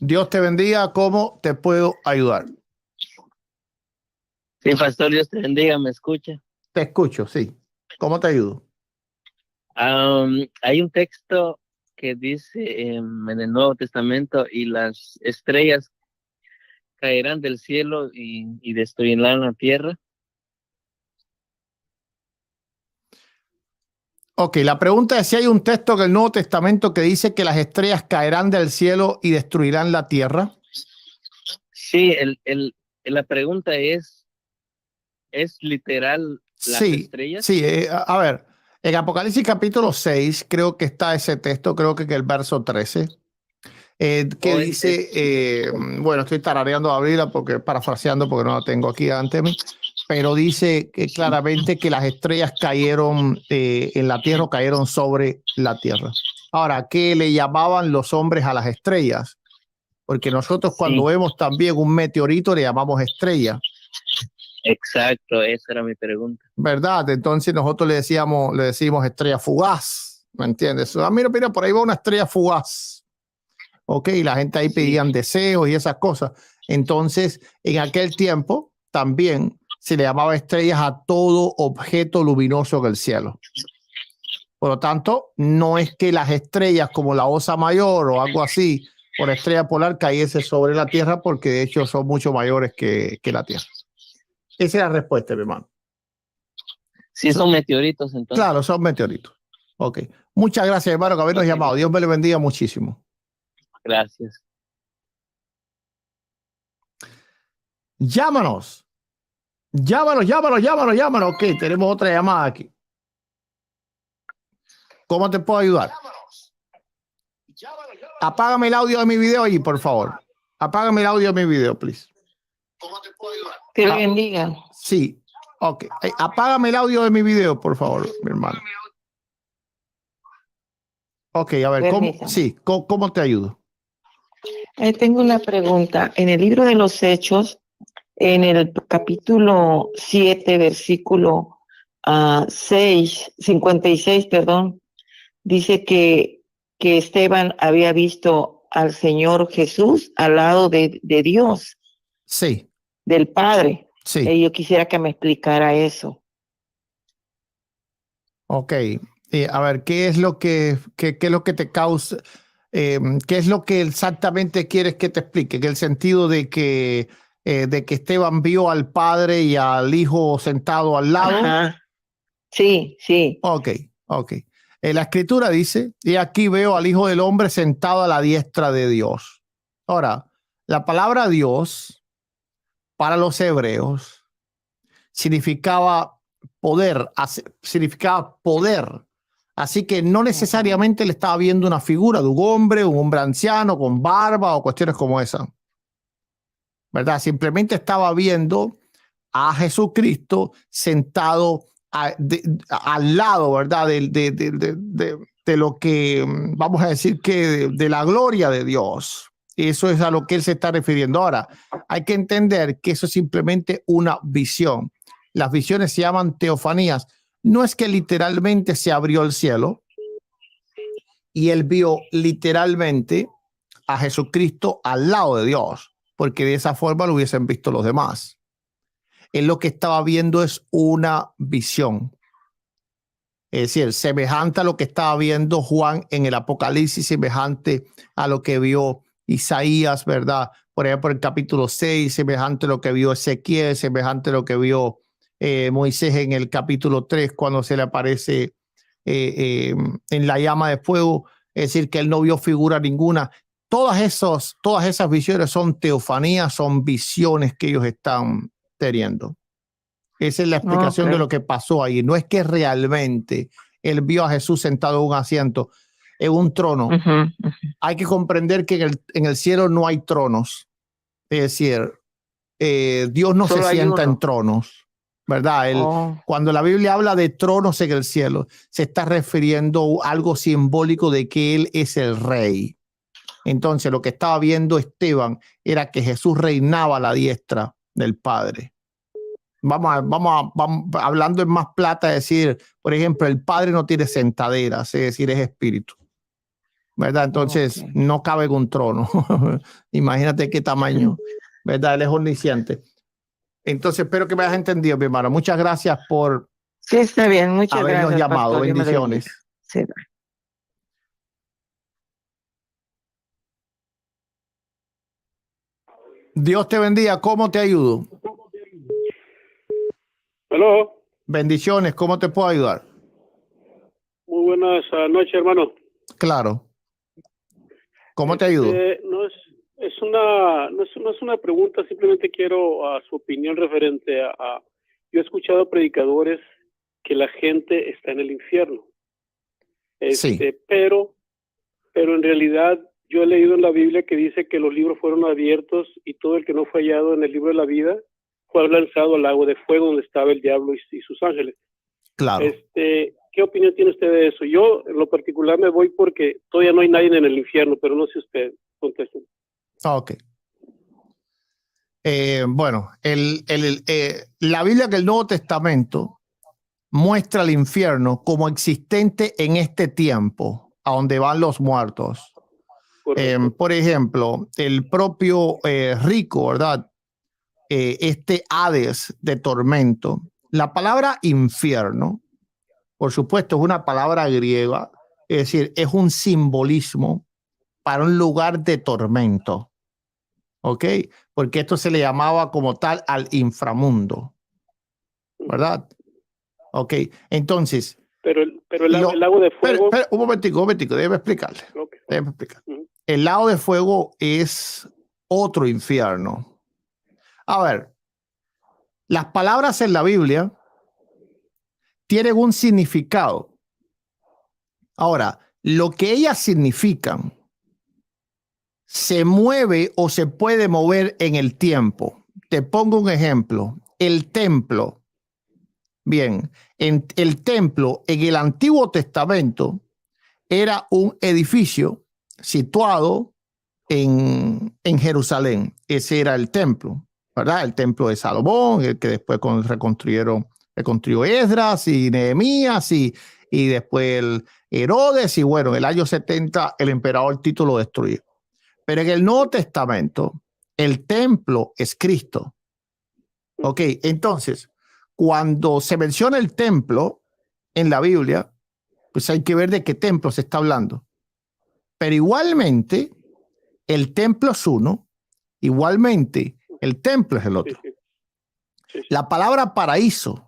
Dios te bendiga. ¿Cómo te puedo ayudar? Sí, pastor, Dios te bendiga, ¿me escucha? Te escucho, sí. ¿Cómo te ayudo? Hay un texto que dice en el Nuevo Testamento, y las estrellas caerán del cielo y destruirán la tierra. Ok, la pregunta es si hay un texto en el Nuevo Testamento que dice que las estrellas caerán del cielo y destruirán la tierra. Sí, la pregunta ¿es literal las Sí, estrellas? sí. A ver, en Apocalipsis capítulo 6 creo que está ese texto, creo que el verso 13, que ¿O dice, bueno, estoy tarareando a Biblia porque parafraseando porque no la tengo aquí ante mí, pero dice que claramente que las estrellas cayeron en la tierra o cayeron sobre la tierra. Ahora, ¿qué le llamaban los hombres a las estrellas? Porque nosotros cuando sí, vemos también un meteorito le llamamos estrella, exacto, esa era mi pregunta. ¿verdad? Entonces nosotros le decimos estrella fugaz, ¿me entiendes? Ah, mira, mira, por ahí va una estrella fugaz. Ok, la gente ahí Sí, pedían deseos y esas cosas. Entonces, en aquel tiempo también se le llamaba estrellas a todo objeto luminoso del cielo. Por lo tanto, no es que las estrellas como la Osa Mayor o algo así, por estrella polar, cayese sobre la Tierra, porque de hecho son mucho mayores que la Tierra. Esa es la respuesta, mi hermano. sí son meteoritos entonces. Claro, son meteoritos. Ok. Muchas gracias, hermano, por habernos Ok, llamado. Dios me le bendiga muchísimo. gracias. Llámanos. Llámanos. Ok, tenemos otra llamada aquí. ¿Cómo te puedo ayudar? Apágame el audio de mi video ahí, por favor. Apágame el audio de mi video, please. Que le bendiga. Sí. Ok. Apágame el audio de mi video, por favor, mi hermano. Ok, a ver, ¿cómo? Permítame. Sí, ¿cómo te ayudo? Tengo una pregunta. En el libro de los Hechos, en el capítulo 7, versículo 56, perdón, dice que Esteban había visto al Señor Jesús al lado de Dios, Sí, del Padre. sí. Yo quisiera que me explicara eso. Ok. A ver, ¿qué es lo qué es lo que te causa? ¿Qué es lo que exactamente quieres que te explique? En el sentido de de que Esteban vio al Padre y al Hijo sentado al lado. Ajá. Sí, sí. Ok, ok. La escritura dice, y aquí veo al Hijo del Hombre sentado a la diestra de Dios. Ahora, la palabra Dios para los hebreos significaba significaba poder. Así que no necesariamente le estaba viendo una figura de un hombre anciano con barba o cuestiones como esa, ¿verdad? Simplemente estaba viendo a Jesucristo sentado al lado, ¿verdad? De lo que vamos a decir que de la gloria de Dios. Eso es a lo que él se está refiriendo. Ahora, hay que entender que eso es simplemente una visión. Las visiones se llaman teofanías. No es que literalmente se abrió el cielo y él vio literalmente a Jesucristo al lado de Dios, porque de esa forma lo hubiesen visto los demás. Él lo que estaba viendo es una visión. Es decir, semejante a lo que estaba viendo Juan en el Apocalipsis, semejante a lo que vio Isaías, ¿verdad? Por ejemplo, en el capítulo 6, semejante a lo que vio Ezequiel, semejante a lo que vio Moisés en el capítulo 3, cuando se le aparece en la llama de fuego. Es decir, que él no vio figura ninguna. Todas esas visiones son teofanías, son visiones que ellos están teniendo. Esa es la explicación de lo que pasó ahí. No es que realmente él vio a Jesús sentado en un asiento, en un trono. Hay que comprender que en el cielo no hay tronos. Es decir, Dios no Solo se hay sienta uno. en tronos, ¿verdad? Cuando la Biblia habla de tronos en el cielo, se está refiriendo a algo simbólico de que Él es el rey. Entonces, lo que estaba viendo Esteban era que Jesús reinaba a la diestra del Padre. Vamos hablando en más plata, decir, por ejemplo, el Padre no tiene sentaderas, es decir, es espíritu, ¿verdad? Entonces, Ok. no cabe en un trono. Imagínate qué tamaño, ¿verdad? Él es omnisciente. Entonces, espero que me hayas entendido, mi hermano. Muchas gracias por Sí, está bien. Muchas habernos gracias, llamado. pastor. Dios me lo bendiga. Bendiciones. Sí. Dios te bendiga. ¿Cómo te ayudo? Aló, Bendiciones. ¿Cómo te puedo ayudar? muy buenas noches, hermano. Claro. ¿Cómo te ayudo? No es una pregunta, simplemente quiero su opinión referente yo he escuchado predicadores que la gente está en el infierno. Sí. Pero en realidad yo he leído en la Biblia que dice que los libros fueron abiertos y todo el que no fue hallado en el libro de la vida fue lanzado al lago de fuego donde estaba el diablo y sus ángeles. Claro. ¿Qué opinión tiene usted de eso? Yo, en lo particular, me voy porque todavía no hay nadie en el infierno, pero no sé usted. Contesten. Ok. Bueno, la Biblia del Nuevo Testamento muestra el infierno como existente en este tiempo, a donde van los muertos. Por ejemplo, el propio rico, ¿verdad? Este Hades de tormento. La palabra infierno, por supuesto, es una palabra griega, es decir, es un simbolismo para un lugar de tormento. ¿Ok? Porque esto se le llamaba como tal al inframundo, ¿verdad? Ok, entonces. Pero el lago de fuego. Espera, un momentico, déjame explicarle. Okay. Déjame explicar. El lago de fuego es otro infierno. A ver, las palabras en la Biblia tienen un significado. Ahora, lo que ellas significan se mueve o se puede mover en el tiempo. Te pongo un ejemplo. El templo. Bien, el templo en el Antiguo Testamento era un edificio situado en Jerusalén. Ese era el templo, ¿verdad? El templo de Salomón, el que después reconstruyó Esdras y Nehemías y después el Herodes, y bueno, en el año 70 el emperador Tito lo destruyó. Pero en el Nuevo Testamento el templo es Cristo. Ok, entonces, cuando se menciona el templo en la Biblia, pues hay que ver de qué templo se está hablando. Pero igualmente, el templo es uno, igualmente, el templo es el otro. Sí. La palabra paraíso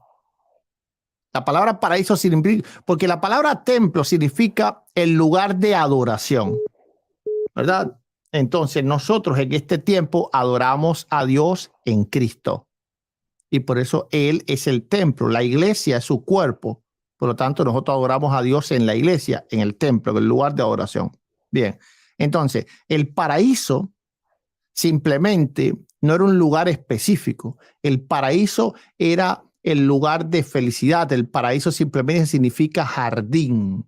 significa, porque la palabra templo significa el lugar de adoración, ¿verdad? Entonces, nosotros en este tiempo adoramos a Dios en Cristo. Y por eso Él es el templo, la iglesia es su cuerpo. Por lo tanto, nosotros adoramos a Dios en la iglesia, en el templo, en el lugar de adoración. Bien, entonces, el paraíso simplemente no era un lugar específico. El paraíso era el lugar de felicidad. El paraíso simplemente significa jardín.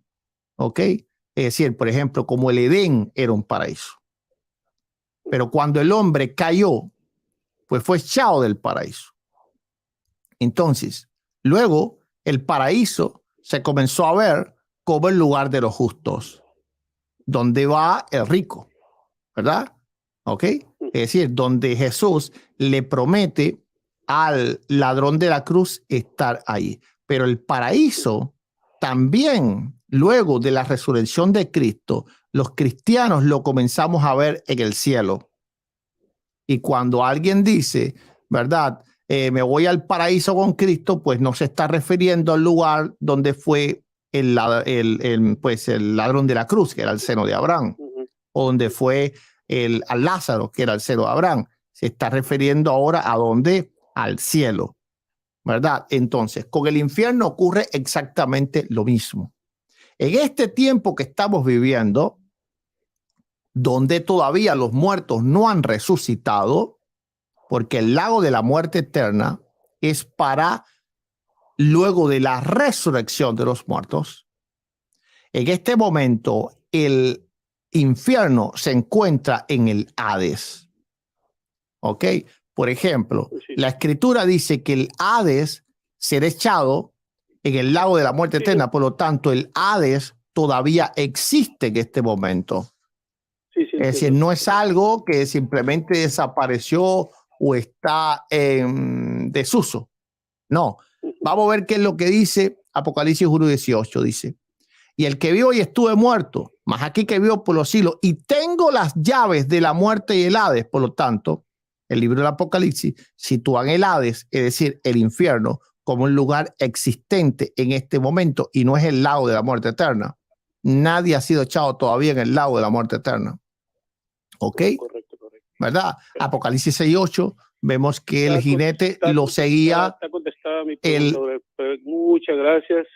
¿Ok? Es decir, por ejemplo, como el Edén era un paraíso. Pero cuando el hombre cayó, pues fue echado del paraíso. Entonces, luego el paraíso se comenzó a ver como el lugar de los justos, donde va el rico, ¿verdad? ¿Ok? Es decir, donde Jesús le promete al ladrón de la cruz estar ahí. Pero el paraíso también, luego de la resurrección de Cristo, los cristianos lo comenzamos a ver en el cielo. Y cuando alguien dice, ¿verdad? Me voy al paraíso con Cristo, pues no se está refiriendo al lugar donde fue el ladrón de la cruz, que era el seno de Abraham, o donde fue al Lázaro, que era el seno de Abraham. Se está refiriendo ahora a dónde, al cielo, ¿verdad? Entonces, con el infierno ocurre exactamente lo mismo. En este tiempo que estamos viviendo, donde todavía los muertos no han resucitado, porque el lago de la muerte eterna es para luego de la resurrección de los muertos. En este momento, el infierno se encuentra en el Hades. ¿Ok? Por ejemplo, la Escritura dice que el Hades será echado en el lago de la muerte eterna. Por lo tanto, el Hades todavía existe en este momento. Sí, sí, Es decir, entiendo. no es algo que simplemente desapareció o está en desuso. No. Vamos a ver qué es lo que dice Apocalipsis 1:18. Dice, y el que vio y estuve muerto, más aquí que vio por los siglos, y tengo las llaves de la muerte y el Hades. Por lo tanto, el libro del Apocalipsis sitúa el Hades, es decir, el infierno, como un lugar existente en este momento y no es el lago de la muerte eterna. Nadie ha sido echado todavía en el lago de la muerte eterna. ¿Ok? Correcto, correcto. ¿Verdad? Apocalipsis 6:8, vemos que el jinete lo seguía. Está contestada mi pregunta. Muchas gracias.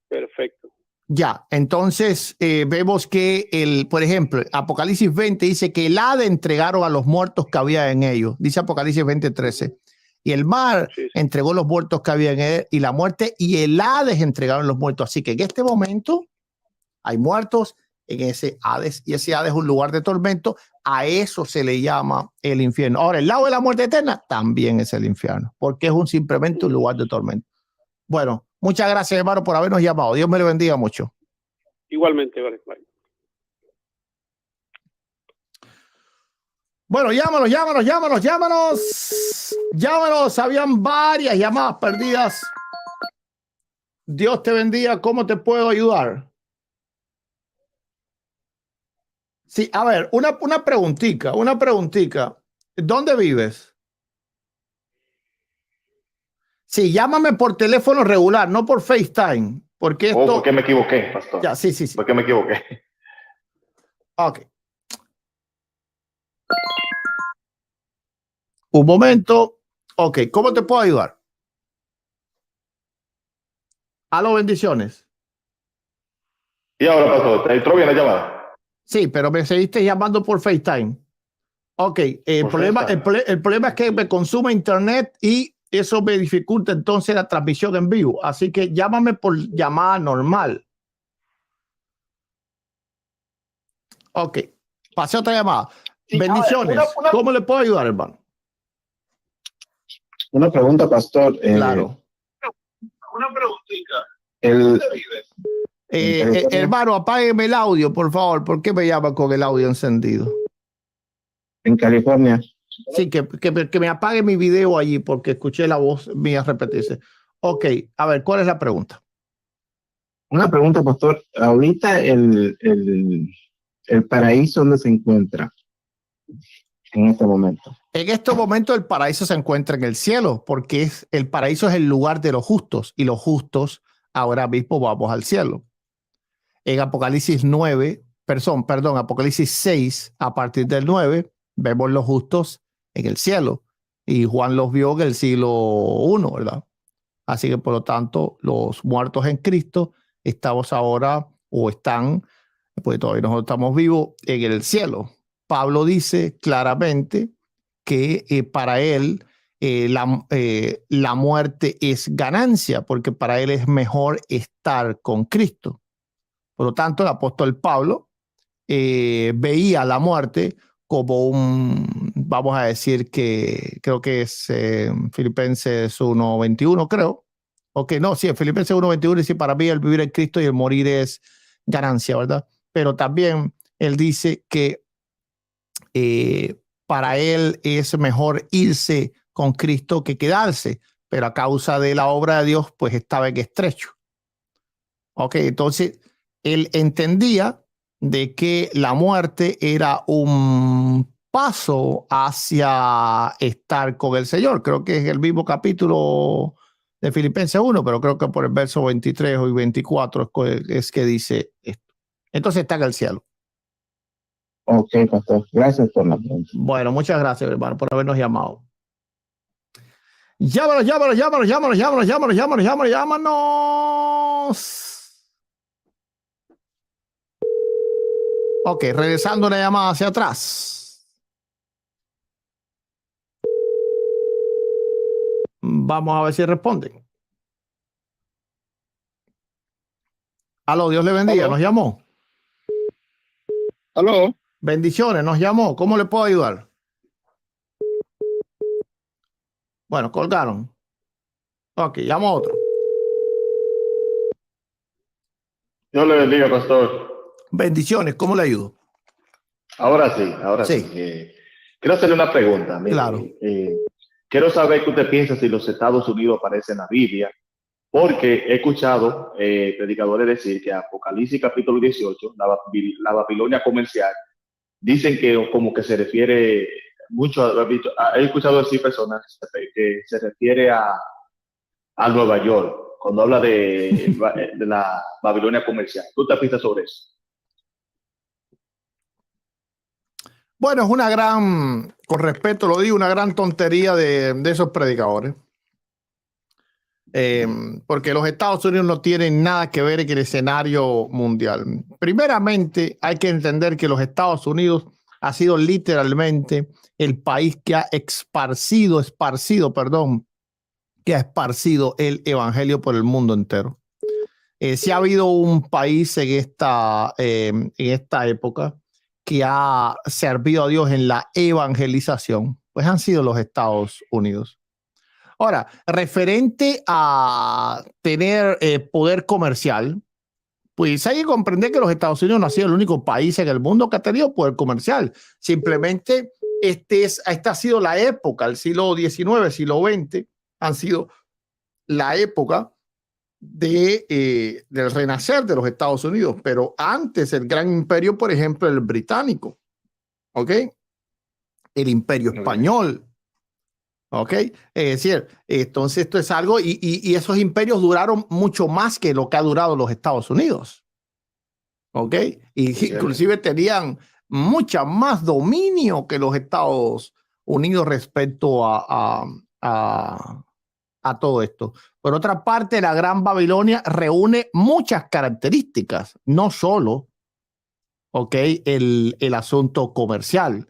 Perfecto. Ya, entonces vemos que, por ejemplo, Apocalipsis 20 dice que el Hades entregaron a los muertos que había en ellos. Dice Apocalipsis 20:13. Y el mar entregó los muertos que había en él, y la muerte y el Hades entregaron los muertos. Así que en este momento hay muertos en ese Hades, y ese Hades es un lugar de tormento. A eso se le llama el infierno. Ahora, el lago de la muerte eterna también es el infierno, porque es simplemente un lugar de tormento. Bueno, muchas gracias, hermano, por habernos llamado. Dios me lo bendiga mucho. Igualmente, vale. Bye. Bueno, llámanos. Habían varias llamadas perdidas. Dios te bendiga. ¿Cómo te puedo ayudar? Sí, a ver, una preguntita. ¿Dónde vives? Sí, llámame por teléfono regular, no por FaceTime. Porque esto... ¿Por qué me equivoqué, pastor? Ya, sí. ¿Por qué me equivoqué? Ok. Un momento. Ok, ¿cómo te puedo ayudar? Aló, bendiciones. Y ahora, pastor, ¿entró bien la llamada? Sí, pero me seguiste llamando por FaceTime. Ok, el problema es que me consume internet y eso me dificulta entonces la transmisión en vivo. Así que llámame por llamada normal. Ok, pasé otra llamada. Sí, Bendiciones. ¿Cómo le puedo ayudar, hermano? Una pregunta, pastor. Claro. Una preguntita. Hermano, apágueme el audio, por favor. ¿Por qué me llama con el audio encendido? En California. Sí, que me apague mi video allí porque escuché la voz mía repetirse. Ok, a ver, ¿cuál es la pregunta? Una pregunta, pastor. Ahorita el paraíso, ¿dónde se encuentra en este momento? En este momento el paraíso se encuentra en el cielo, porque el paraíso es el lugar de los justos, y los justos ahora mismo vamos al cielo. En Apocalipsis 6, a partir del 9, vemos los justos en el cielo, y Juan los vio en el siglo I, ¿verdad? Así que, por lo tanto, los muertos en Cristo estamos ahora, o están, pues todavía nosotros estamos vivos, en el cielo. Pablo dice claramente que para él la muerte es ganancia, porque para él es mejor estar con Cristo. Por lo tanto, el apóstol Pablo veía la muerte como vamos a decir que creo que es Filipenses 1:21, creo. Ok, no, sí, Filipenses 1:21 dice, para mí el vivir en Cristo y el morir es ganancia, ¿verdad? Pero también él dice que para él es mejor irse con Cristo que quedarse, pero a causa de la obra de Dios, pues estaba en estrecho. Ok, entonces él entendía de que la muerte era un paso hacia estar con el Señor. Creo que es el mismo capítulo de Filipenses 1, pero creo que por el verso 23 y 24 es que dice esto. Entonces está en el cielo. Ok, pastor. Gracias por la pregunta. Bueno, muchas gracias, hermano, por habernos llamado. Llámanos. Ok, regresando una llamada hacia atrás. Vamos a ver si responden. Aló, Dios le bendiga. Aló. ¿Nos llamó? Aló. Bendiciones, nos llamó. ¿Cómo le puedo ayudar? Bueno, colgaron. Ok, llamo a otro. Dios le bendiga, pastor. Bendiciones, ¿cómo le ayudo? Ahora sí. Sí. Quiero hacerle una pregunta. Mire, Claro. Quiero saber qué usted piensa si los Estados Unidos aparecen en la Biblia, porque he escuchado predicadores decir que Apocalipsis capítulo 18, la Babilonia comercial, dicen que como que se refiere mucho, he escuchado decir personas que se refiere a Nueva York, cuando habla de la Babilonia comercial. ¿Tú te piensas sobre eso? Bueno, es una gran, con respeto lo digo, una gran tontería de esos predicadores. Porque los Estados Unidos no tienen nada que ver en el escenario mundial. Primeramente, hay que entender que los Estados Unidos ha sido literalmente el país que ha esparcido el evangelio por el mundo entero. Si ha habido un país en esta época que ha servido a Dios en la evangelización, pues han sido los Estados Unidos. Ahora, referente a tener poder comercial, pues hay que comprender que los Estados Unidos no ha sido el único país en el mundo que ha tenido poder comercial. Simplemente esta ha sido la época, el siglo XIX, siglo XX, han sido la época del renacer de los Estados Unidos. Pero antes el gran imperio, por ejemplo, el británico, ¿ok? El imperio español. ¿Ok? Es decir, entonces esto es algo y esos imperios duraron mucho más que lo que ha durado los Estados Unidos. ¿Ok? Y inclusive tenían mucha más dominio que los Estados Unidos respecto a todo esto. Por otra parte, la Gran Babilonia reúne muchas características, no solo, ¿ok? el asunto comercial,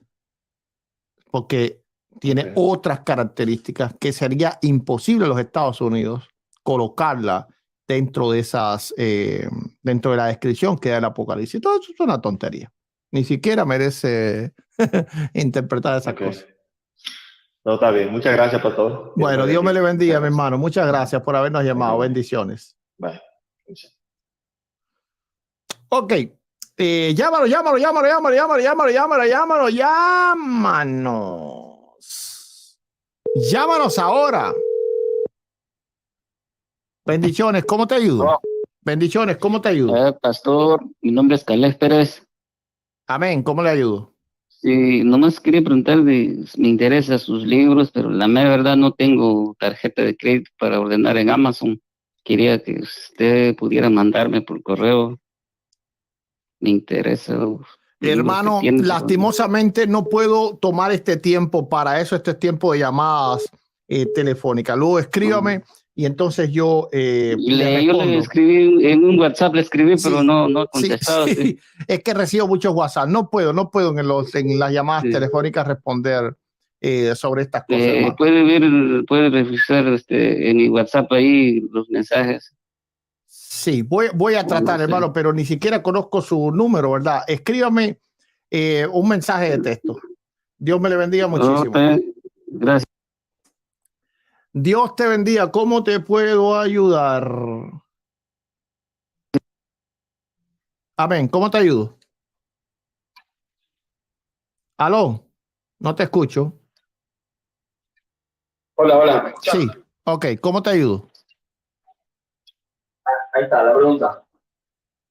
porque tiene otras características que sería imposible a los Estados Unidos colocarla dentro de esas, dentro de la descripción que da el Apocalipsis. Todo eso es una tontería. Ni siquiera merece interpretar esas cosas. No, está bien. Muchas gracias, pastor. Bueno, Dios me le bendiga, mi hermano. Muchas gracias por habernos llamado. Bendiciones. Bye. Ok. Llámanos. Llámanos ahora. Bendiciones, ¿cómo te ayudo? Bendiciones, ¿cómo te ayudo? Pastor, mi nombre es Calés Pérez. Amén, ¿cómo le ayudo? Sí, nomás quería preguntar, me interesan sus libros, pero la mera verdad no tengo tarjeta de crédito para ordenar en Amazon. Quería que usted pudiera mandarme por correo. Me interesa. Hermano, lastimosamente no puedo tomar este tiempo para eso. Este es tiempo de llamadas telefónicas. Luego escríbame y entonces yo yo le escribí en un WhatsApp, sí, pero no ha contestado. Sí. Es que recibo muchos WhatsApp. No puedo en las llamadas telefónicas responder sobre estas cosas. Puede revisar en mi WhatsApp ahí los mensajes. Sí, voy a tratar, hermano, pero ni siquiera conozco su número, ¿verdad? Escríbame un mensaje de texto. Dios me le bendiga muchísimo. Gracias. Dios te bendiga. ¿Cómo te puedo ayudar? Amén. ¿Cómo te ayudo? ¿Aló? No te escucho. Hola. Sí. Ok. ¿Cómo te ayudo? Ahí está la pregunta.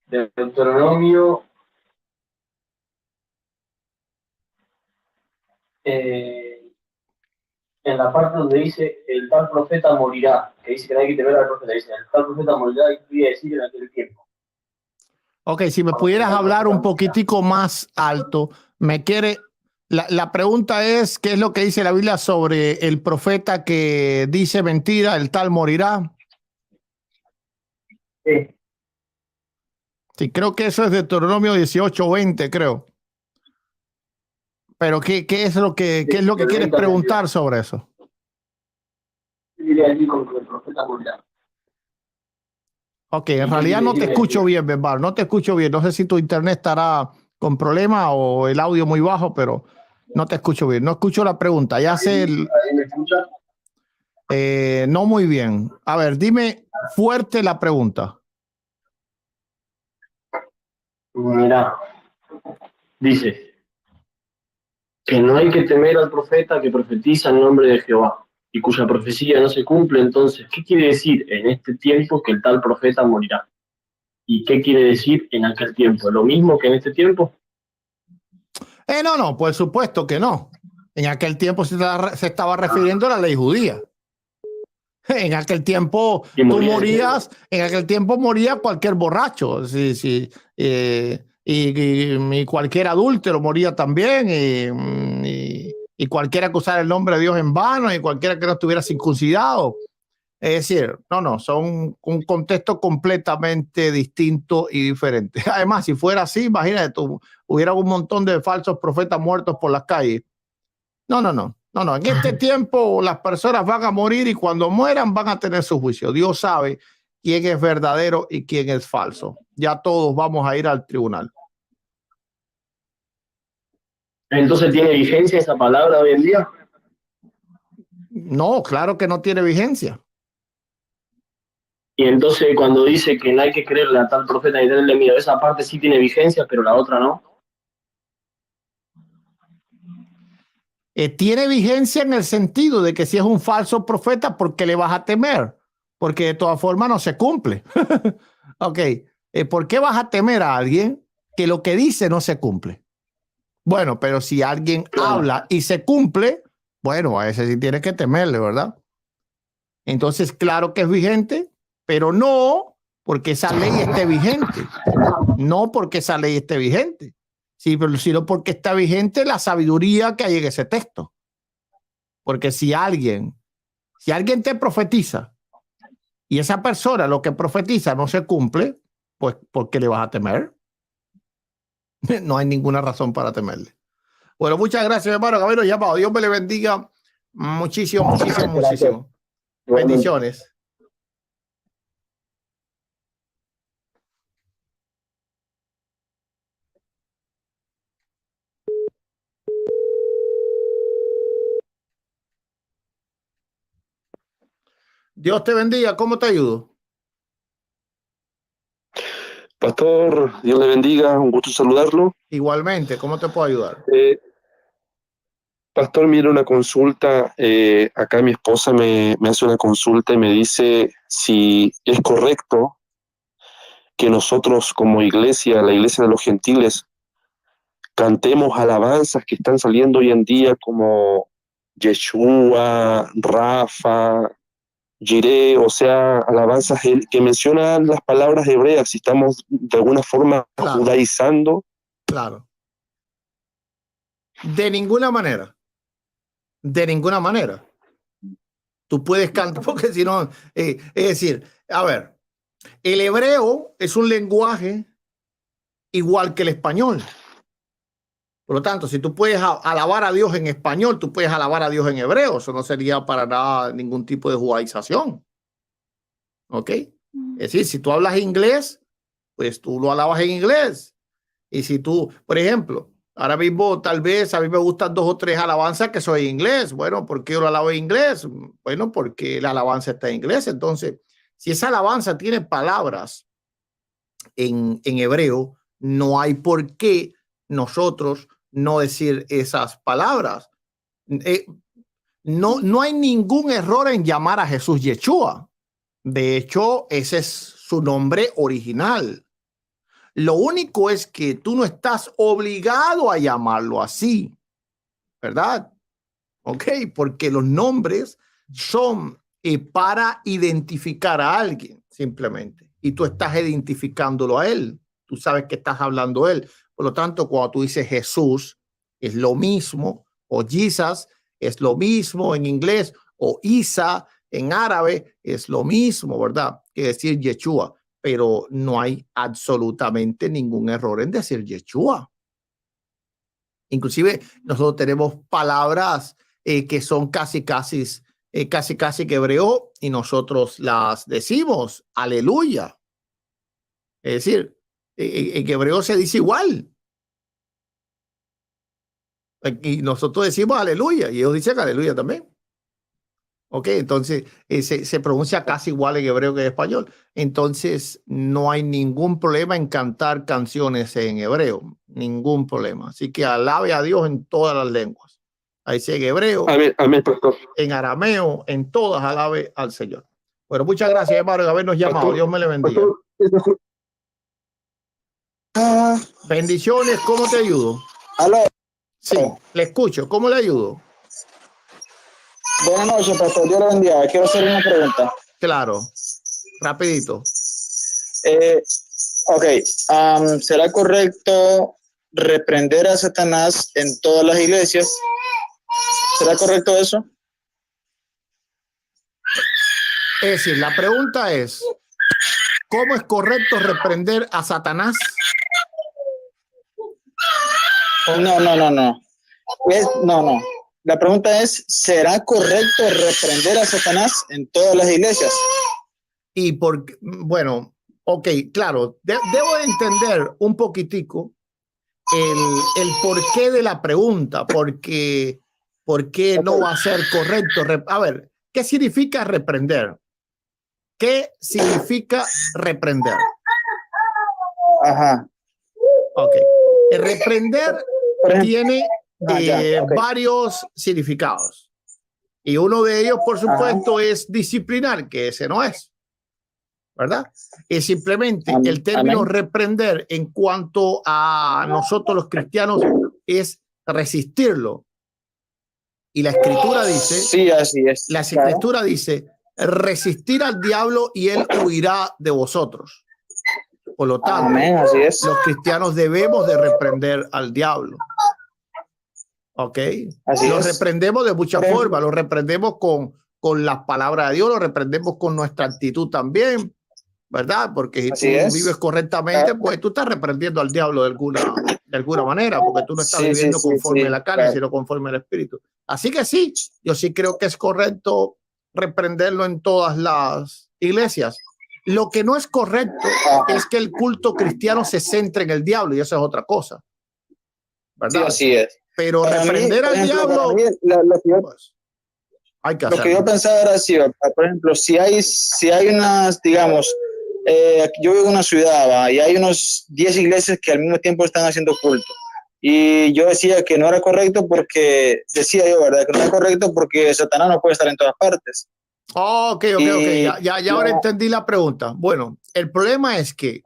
De Deuteronomio en la parte donde dice el tal profeta morirá, que dice que no hay que temer al profeta, dice el tal profeta morirá y quería decir en aquel tiempo. Ok, si me pudieras hablar un poquitico más alto, la pregunta es, ¿qué es lo que dice la Biblia sobre el profeta que dice mentira, el tal morirá? Sí. Sí, creo que eso es Deuteronomio 18:20, creo. Pero ¿qué es lo que quieres preguntar sobre eso? Diría allí con que el profeta morirá. Ok, en realidad no te escucho bien, Benbar, no te escucho bien. No sé si tu internet estará con problemas o el audio muy bajo, pero no te escucho bien. No escucho la pregunta. Ya sé. ¿Ahí me escucha? No muy bien. A ver, dime fuerte la pregunta. Mira, dice que no hay que temer al profeta que profetiza en nombre de Jehová y cuya profecía no se cumple. Entonces, ¿qué quiere decir en este tiempo que el tal profeta morirá? ¿Y qué quiere decir en aquel tiempo? ¿Lo mismo que en este tiempo? No, por supuesto que no. En aquel tiempo se estaba refiriendo a la ley judía. En aquel tiempo Y tú moría morías, en aquel tiempo moría cualquier borracho, y cualquier adúltero moría también, y cualquiera que usara el nombre de Dios en vano, y cualquiera que no estuviera circuncidado. Es decir, no, son un contexto completamente distinto y diferente. Además, si fuera así, imagínate tú, hubiera un montón de falsos profetas muertos por las calles. No. En este tiempo las personas van a morir y cuando mueran van a tener su juicio. Dios sabe quién es verdadero y quién es falso. Ya todos vamos a ir al tribunal. Entonces, ¿tiene vigencia esa palabra hoy en día? No, claro que no tiene vigencia. Y entonces cuando dice que no hay que creerle a tal profeta ni tenerle miedo, esa parte sí tiene vigencia, pero la otra no. Tiene vigencia en el sentido de que si es un falso profeta, ¿por qué le vas a temer? Porque de todas formas no se cumple. Ok, ¿por qué vas a temer a alguien que lo que dice no se cumple? Bueno, pero si alguien habla y se cumple, bueno, a ese sí tienes que temerle, ¿verdad? Entonces, claro que es vigente, pero no porque esa ley esté vigente. No porque esa ley esté vigente. Sí, pero sino porque está vigente la sabiduría que hay en ese texto. Porque si alguien te profetiza y esa persona lo que profetiza no se cumple, pues ¿por qué le vas a temer? No hay ninguna razón para temerle. Bueno, muchas gracias, hermano. Caballero llamado. Dios me le bendiga muchísimo. Bendiciones. Dios te bendiga. ¿Cómo te ayudo? Pastor, Dios le bendiga, un gusto saludarlo. Igualmente, ¿cómo te puedo ayudar? Pastor, mira una consulta, acá mi esposa me hace una consulta y me dice si es correcto que nosotros como iglesia, la iglesia de los gentiles, cantemos alabanzas que están saliendo hoy en día como Yeshua, Rafa, Jireh, o sea, alabanzas que mencionan las palabras hebreas, si estamos de alguna forma judaizando. Claro. De ninguna manera. De ninguna manera. Tú puedes cantar, porque si no, es decir, a ver, el hebreo es un lenguaje igual que el español. Por lo tanto, si tú puedes alabar a Dios en español, tú puedes alabar a Dios en hebreo. Eso no sería para nada ningún tipo de judaización. ¿Ok? Es decir, si tú hablas inglés, pues tú lo alabas en inglés. Y si tú, por ejemplo, ahora mismo tal vez a mí me gustan 2 o 3 alabanzas que son en inglés. Bueno, ¿por qué yo lo alabo en inglés? Bueno, porque la alabanza está en inglés. Entonces, si esa alabanza tiene palabras en hebreo, no hay por qué nosotros no decir esas palabras. No hay ningún error en llamar a Jesús Yeshua. De hecho, ese es su nombre original. Lo único es que tú no estás obligado a llamarlo así, ¿verdad? Ok, porque los nombres son para identificar a alguien, simplemente. Y tú estás identificándolo a él. Tú sabes que estás hablando a él. Por lo tanto, cuando tú dices Jesús, es lo mismo, o Jesus es lo mismo en inglés, o Isa en árabe es lo mismo, ¿verdad? Que decir Yeshua. Pero no hay absolutamente ningún error en decir Yeshua. Inclusive nosotros tenemos palabras que son casi que hebreo y nosotros las decimos aleluya. Es decir, en hebreo se dice igual. Y nosotros decimos aleluya y ellos dicen aleluya también. ¿Ok? Entonces, se pronuncia casi igual en hebreo que en español. Entonces, no hay ningún problema en cantar canciones en hebreo. Ningún problema. Así que alabe a Dios en todas las lenguas. Ahí sí, en hebreo, Amén, amén, pastor. en arameo, en todas alabe al Señor. Bueno, muchas gracias, hermano, por habernos llamado. Dios me le bendiga. Bendiciones, ¿cómo te ayudo? Aló. Sí, le escucho. ¿Cómo le ayudo? Buenas noches, pastor. Dios le bendiga. Quiero hacer una pregunta. Claro, rapidito. Ok, ¿será correcto reprender a Satanás en todas las iglesias? ¿Será correcto eso? Es decir, la pregunta es, ¿cómo es correcto reprender a Satanás? No. No. La pregunta es, ¿será correcto reprender a Satanás en todas las iglesias? Y porque, bueno, ok, claro, debo entender un poquitico el porqué de la pregunta, ¿por qué no va a ser correcto? A ver, ¿qué significa reprender? ¿Qué significa reprender? Ajá. Ok. El reprender tiene varios significados. Y uno de ellos, por supuesto, es disciplinar, que ese no es. ¿Verdad? Es simplemente el término reprender en cuanto a nosotros los cristianos es resistirlo. Y la escritura dice, sí, así es. La escritura dice, resistir al diablo y él huirá de vosotros. Por lo tanto, amén, así es. Los cristianos debemos de reprender al diablo. ¿Ok? Lo reprendemos de muchas formas. Lo reprendemos con las palabras de Dios, lo reprendemos con nuestra actitud también, ¿verdad? Porque si tú vives correctamente, pues tú estás reprendiendo al diablo de alguna manera, porque tú no estás viviendo conforme a la carne, sino conforme al espíritu. Así que sí, yo sí creo que es correcto reprenderlo en todas las iglesias. Lo que no es correcto es que el culto cristiano se centre en el diablo, y eso es otra cosa, ¿verdad? Sí, así es. Pero para reprender al diablo, pues, hay que hacerlo. Lo que yo pensaba era así, por ejemplo, si hay unas, digamos, yo vivo en una ciudad, y hay unos 10 iglesias que al mismo tiempo están haciendo culto. Y yo decía que no era correcto porque, decía yo, ¿verdad? Que no era correcto porque Satanás no puede estar en todas partes. Ok. Ya ahora entendí la pregunta. Bueno, el problema es que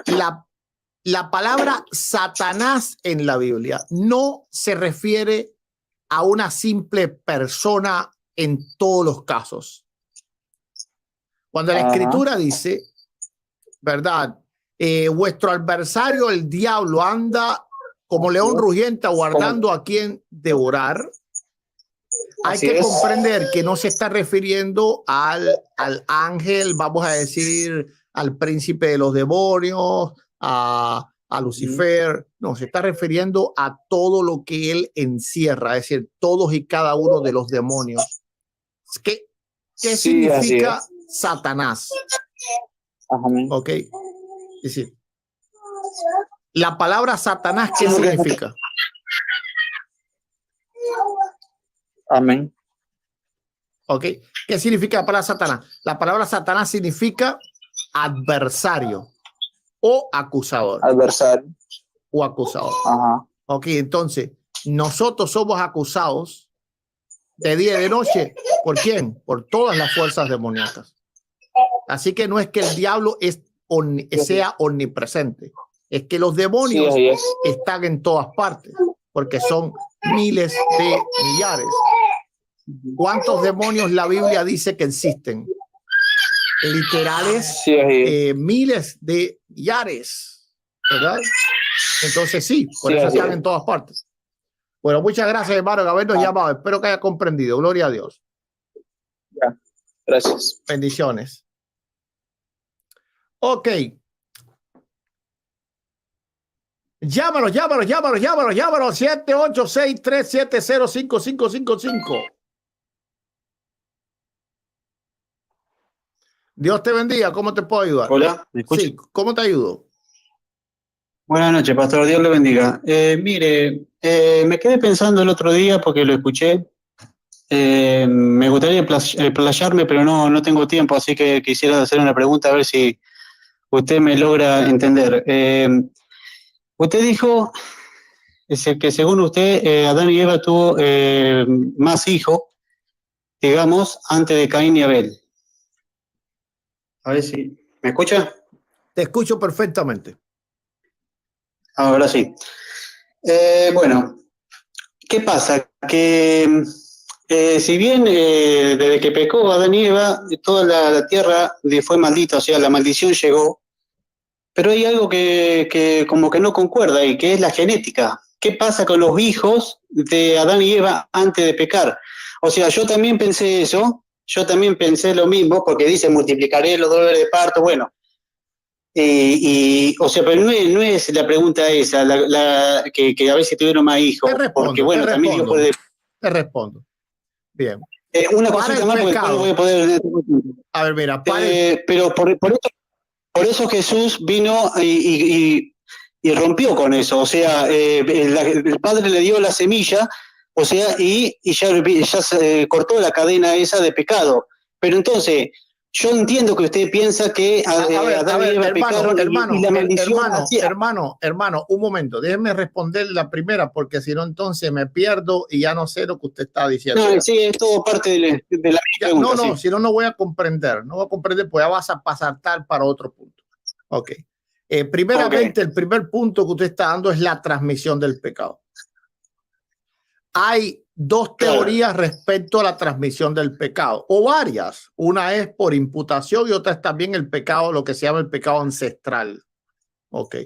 la palabra Satanás en la Biblia no se refiere a una simple persona en todos los casos. Cuando la escritura dice, ¿verdad? Vuestro adversario, el diablo, anda como león rugiente aguardando a quien devorar. Hay que comprender que no se está refiriendo al ángel, vamos a decir, al príncipe de los demonios, a Lucifer. No, se está refiriendo a todo lo que él encierra, es decir, todos y cada uno de los demonios. ¿Qué significa Satanás? Ok. Es decir, la palabra Satanás, ¿qué significa? Amén. Ok. ¿Qué significa la palabra Satanás? La palabra Satanás significa adversario o acusador. Adversario. O acusador. Ajá. Ok, entonces, nosotros somos acusados de día y de noche. ¿Por quién? Por todas las fuerzas demoníacas. Así que no es que el diablo sea omnipresente. Es que los demonios están en todas partes, porque son miles de millares. ¿Cuántos demonios la Biblia dice que existen? Literales, miles de millares, ¿verdad? Entonces sí, por eso están en todas partes. Bueno, muchas gracias, hermano, por habernos llamado. Espero que haya comprendido. Gloria a Dios. Gracias. Bendiciones. Ok. Llámanos. 786-370-5555. Dios te bendiga. ¿Cómo te puedo ayudar? Hola, ¿me escuchas? Sí, ¿cómo te ayudo? Buenas noches, pastor. Dios le bendiga. Mire, me quedé pensando el otro día porque lo escuché Me gustaría explayarme, pero no tengo tiempo, así que quisiera hacer una pregunta a ver si usted me logra entender. Usted dijo que según usted, Adán y Eva tuvo más hijos, digamos, antes de Caín y Abel. A ver si... ¿Me escucha? Te escucho perfectamente. Ahora sí. Bueno, ¿qué pasa? Que si bien desde que pecó Adán y Eva, toda la tierra fue maldita, o sea, la maldición llegó, pero hay algo que como que no concuerda y que es la genética. ¿Qué pasa con los hijos de Adán y Eva antes de pecar? O sea, yo también pensé eso, yo también pensé lo mismo, porque dice multiplicaré los dolores de parto, bueno. O sea, pero no es la pregunta esa, que a ver si tuvieron más hijos, porque bueno, también Dios puede... Te respondo. Bien. Una cosita más, porque después no voy a poder... A ver, mira, pero por eso Jesús vino y rompió con eso, o sea, el Padre le dio la semilla, o sea, y ya se cortó la cadena esa de pecado. Pero entonces, yo entiendo que usted piensa que Adán y Eva pecaron y la maldición... Hermano, un momento, déjeme responder la primera, porque si no, entonces me pierdo y ya no sé lo que usted está diciendo. No, sí, es todo parte de la pregunta. No, si no voy a comprender, pues ya vas a pasar tal para otro punto. Ok. Primeramente, el primer punto que usted está dando es la transmisión del pecado. Hay dos teorías respecto a la transmisión del pecado, o varias. Una es por imputación y otra es también el pecado, lo que se llama el pecado ancestral. Ok.